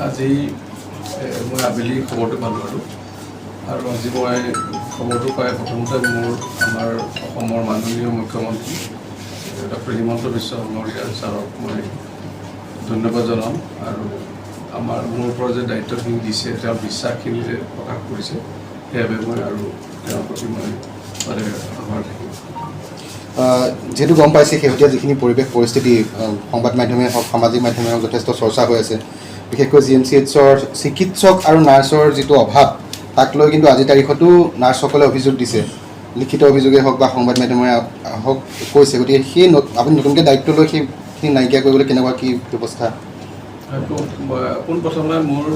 আজি মই আবেলি খবৰটো পালোঁ আৰু আজি মই খবৰটো পাই প্ৰথমতে আমাৰ অসমৰ মাননীয় মুখ্যমন্ত্ৰী ডক্টৰ হিমন্ত বিশ্ব শৰ্মা ছাৰক মই ধন্যবাদ জনাম আৰু মোৰ ওপৰত যে দায়িত্বখিনি দিছে তেওঁৰ বিশ্বাসখিনি যে প্ৰকাশ কৰিছে সেইবাবে মই আৰু তেওঁৰ প্ৰতি মই আভাৰ থাকিম। যেহেতু গম পাইছে শেহতীয়া যিখিনি পৰিস্থিতি সংবাদ মাধ্যমে হওক সামাজিক মাধ্যমে হওক যথেষ্ট চৰ্চা হৈ আছে, বিশেষকৈ GMCHৰ চিকিৎসক আৰু নাৰ্ছৰ যিটো অভাৱ তাক লৈ কিন্তু আজিৰ তাৰিখতো নাৰ্ছসকলে অভিযোগ দিছে, লিখিত অভিযোগেই হওক বা সংবাদ মাধ্যমে হওক কৈছে। গতিকে সেই আপুনি নতুনকৈ দায়িত্ব লৈ সেইখিনি নাইকিয়া কৰিবলৈ কেনেকুৱা কি ব্যৱস্থা? পোনপ্ৰথমে মোৰ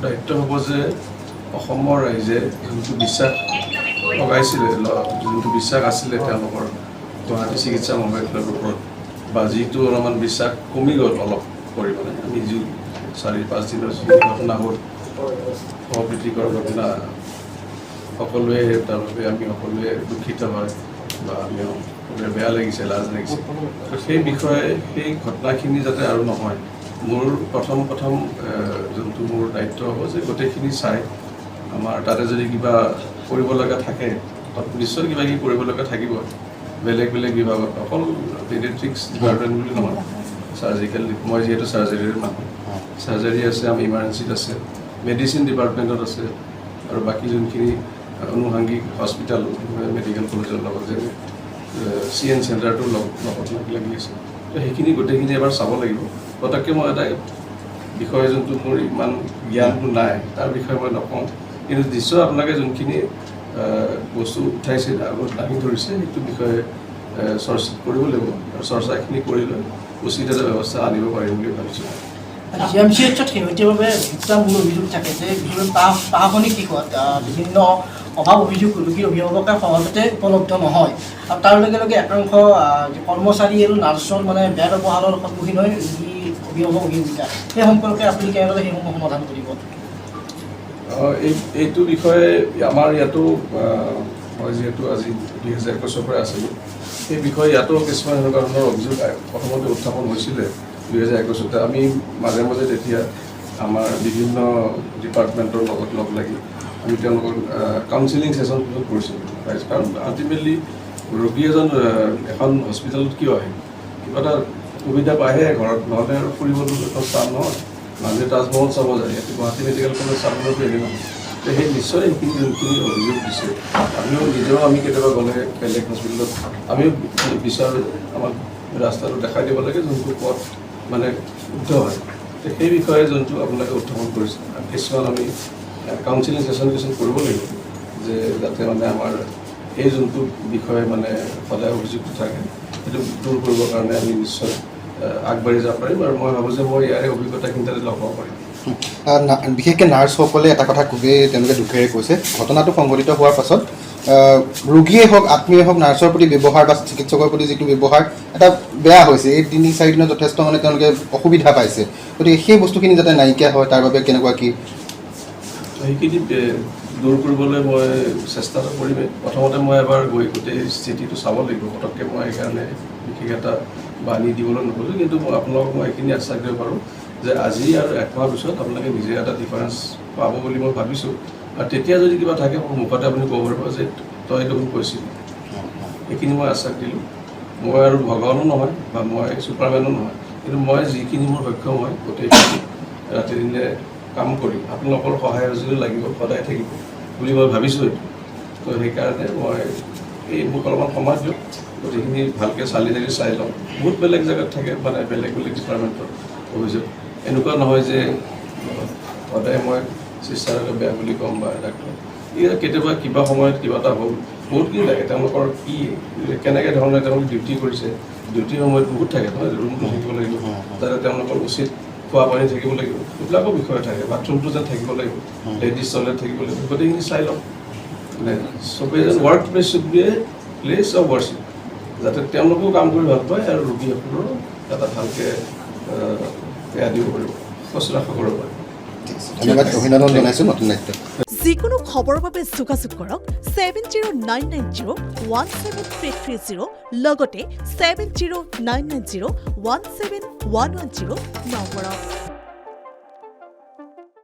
দায়িত্ব হ'ব যে অসমৰ ৰাইজে যোনটো বিশ্বাস লগাইছিলে, যোনটো বিশ্বাস আছিলে তেওঁলোকৰ গুৱাহাটী চিকিৎসা মহাবিদ্যালয়ৰ ওপৰত বা যিটো অলপমান বিশ্বাস কমি গ'ল অলপ পৰিমাণে, আমি যি 4-5 দিনৰ যিটো ঘটনা হ'ল অপ্ৰীতিকৰ ঘটনা, সকলোৱে তাৰ বাবে আমি সকলোৱে দুখিত হয় বা আমি সকলোৱে বেয়া লাগিছে, লাজ লাগিছে। সেই বিষয়ে সেই ঘটনাখিনি যাতে আৰু নহয়, মোৰ প্ৰথম যোনটো মোৰ দায়িত্ব হ'ব যে গোটেইখিনি চাই আমাৰ তাতে যদি কিবা কৰিব লগা থাকে, তাত নিশ্চয় কিবা কিবি কৰিব লগা থাকিব। বেলেগ বিভাগত অকল পেডিয়াট্ৰিক্স ডিপাৰ্টমেণ্ট বুলি নহয়, চাৰ্জিকেল, মই যিহেতু চাৰ্জাৰীৰ মানুহ, চাৰ্জাৰী আছে, আমি ইমাৰ্জেঞ্চিত আছে, মেডিচিন ডিপাৰ্টমেণ্টত আছে আৰু বাকী যোনখিনি অনুষংগিক হস্পিটেল মেডিকেল কলেজৰ লগত যেনে CN চেণ্টাৰটোৰ লগত লাগি আছে, তো সেইখিনি গোটেইখিনি এবাৰ চাব লাগিব। পটককৈ মই এটা বিষয় যোনটো মোৰ ইমান জ্ঞানটো নাই তাৰ বিষয়ে মই নকওঁ, কিন্তু নিশ্চয় আপোনালোকে যোনখিনি বস্তু উঠাইছে আগত দাঙি ধৰিছে সেইটো বিষয়ে চৰ্চা কৰিব লাগিব আৰু চৰ্চাখিনি কৰি লৈ উচিত এটা ব্যৱস্থা আনিব পাৰিম বুলি ভাবিছোঁ। GMCHত শেহতীয়াভাৱে দুটা মূল অভিযোগ থাকে যে প্ৰশাসনিক দিশত বিভিন্ন অভাৱ অভিযোগ ৰোগীৰ অভিভাৱকে সহজতে উপলব্ধ নহয় আৰু তাৰ লগে লগে একাংশ কৰ্মচাৰী আৰু নাৰ্ছৰ বেয়া ব্যৱহাৰৰ সন্মুখীন হয় ৰোগী অভিভাৱক অভিভাৱিকা, সেই সম্পৰ্কে আপুনি কেনেদৰে সেইসমূহ সমাধান কৰিব? এইটো বিষয়ে আমাৰ ইয়াতো মই যিহেতু আজি 2021 পৰা আছিলোঁ, সেই বিষয়ে ইয়াতো কিছুমান এনেকুৱা ধৰণৰ অভিযোগ প্ৰথমতে উত্থাপন হৈছিলে 2021। আমি মাজে তেতিয়া আমাৰ বিভিন্ন ডিপাৰ্টমেণ্টৰ লগত লগ লাগি আমি তেওঁলোকৰ কাউন্সিলিং ছেশ্যন কৰিছিলোঁ, কাৰণ আল্টিমেটলি ৰোগী এজন এখন হস্পিটেলত কিয় আহে, কিবা এটা সুবিধা পায়হে ঘৰত, নহ'লে আৰু ফুৰিবলৈ স্থান নহয়। মানুহে তাজমহল চাব যায়, ইয়াতে গুৱাহাটী মেডিকেল কলেজ চাবলৈতো এনে নহয়। সেই নিশ্চয় সেইখিনি যোনখিনি অভিযোগ দিছে, নিজেও আমি কেতিয়াবা গ'লে বেলেগ হস্পিটেলত আমিও বিচাৰোঁ আমাক ৰাস্তাটো দেখাই দিব লাগে যোনটো পথ শুদ্ধ হয়। সেই বিষয়ে যোনটো আপোনালোকে উত্থাপন কৰিছে, কিছুমান আমি কাউন্সিলিং ছেশ্যন কৰিব লাগিব যে যাতে আমাৰ এই যোনটো বিষয়ে সদায় অভিযোগটো থাকে সেইটো দূৰ কৰিবৰ কাৰণে আমি নিশ্চয় আগবাঢ়ি যাব পাৰিম আৰু মই ভাবোঁ যে মই ইয়াৰে অভিজ্ঞতাখিনি তাতে লগ পাব পাৰিম। বিশেষকৈ নাৰ্ছসকলে এটা কথা খুবেই তেওঁলোকে দুখেৰে কৈছে, ঘটনাটো সংঘটিত হোৱাৰ পাছত ৰোগীয়ে হওক আত্মীয়ে হওক নাৰ্ছৰ প্ৰতি ব্যৱহাৰ বা চিকিৎসকৰ প্ৰতি যিটো ব্যৱহাৰ এটা বেয়া হৈছে। এই 3-4 দিনত যথেষ্ট তেওঁলোকে অসুবিধা পাইছে। গতিকে সেই বস্তুখিনি যাতে নাইকিয়া হয় তাৰ বাবে কেনেকুৱা কি সেইখিনি দূৰ কৰিবলৈ মই চেষ্টাটো কৰিমেই। প্ৰথমতে মই এবাৰ গৈ গোটেই স্থিতিটো চাব লাগিব, পটককৈ মই সেইকাৰণে বিশেষ এটা বাণী দিবলৈ নোখোজোঁ, কিন্তু মই আপোনালোকক মই এইখিনি আশ্বাস দিব পাৰোঁ যে আজি আৰু 1 মাহ পিছত আপোনালোকে নিজে এটা ডিফাৰেঞ্চ পাব বুলি মই ভাবিছোঁ। আৰু তেতিয়া যদি কিবা থাকে মুখতে আপুনি ক'ব পাৰিব যে তই দেখোন কৈছিলি, এইখিনি মই আশ্বাস দিলোঁ। মই আৰু ভগৱানো নহয় বা মই ছুপাৰমেনো নহয়, কিন্তু মই যিখিনি মোৰ সক্ষম হয় গোটেইখিনি ৰাতি দিনে কাম কৰি আপোনালোকৰ সহায় সহযোগিতা লাগিব, সদায় থাকিব বুলি মই ভাবিছোঁ এইটো। তো সেইকাৰণে মই মোক অলপমান সময় দিয়ক, গোটেইখিনি ভালকৈ চালি চাই লওঁ। বহুত বেলেগ জেগাত থাকে বেলেগ ডিপাৰ্টমেণ্টৰ অভিযোগ, এনেকুৱা নহয় যে সদায় মই চিষ্টাৰকে বেয়া বুলি ক'ম বা ডাক্তৰ। কেতিয়াবা কিবা সময়ত কিবা এটা হ'ল, বহুতখিনি লাগে তেওঁলোকৰ কি কেনেকৈ ধৰণে তেওঁলোকে ডিউটি কৰিছে, ডিউটিৰ সময়ত বহুত থাকে নহয়, ৰুমটো থাকিব লাগিব, যাতে তেওঁলোকৰ উচিত খোৱা পানী থাকিব লাগিব, এইবিলাকৰ বিষয়ে থাকে, বাথৰুমটো যেন থাকিব লাগিব, লেডিজ টয়লেট থাকিব লাগিব, গোটেইখিনি চাই লওঁ। চবেই যেন work place should B A place of worship, যাতে তেওঁলোকেও কাম কৰি ভাল পায় আৰু ৰোগীসকলেও এটা ভালকৈ এয়া দিব পাৰিব, শুশ্ৰূষা কৰিব পাৰিব। ধন্যবাদ, অভিনন্দন জনাইছোঁ নতুন দায়িত্ব। যিকোনো খবৰৰ বাবে যোগাযোগ কৰক 7099017330 লগতে 7099017110 নম্বৰত।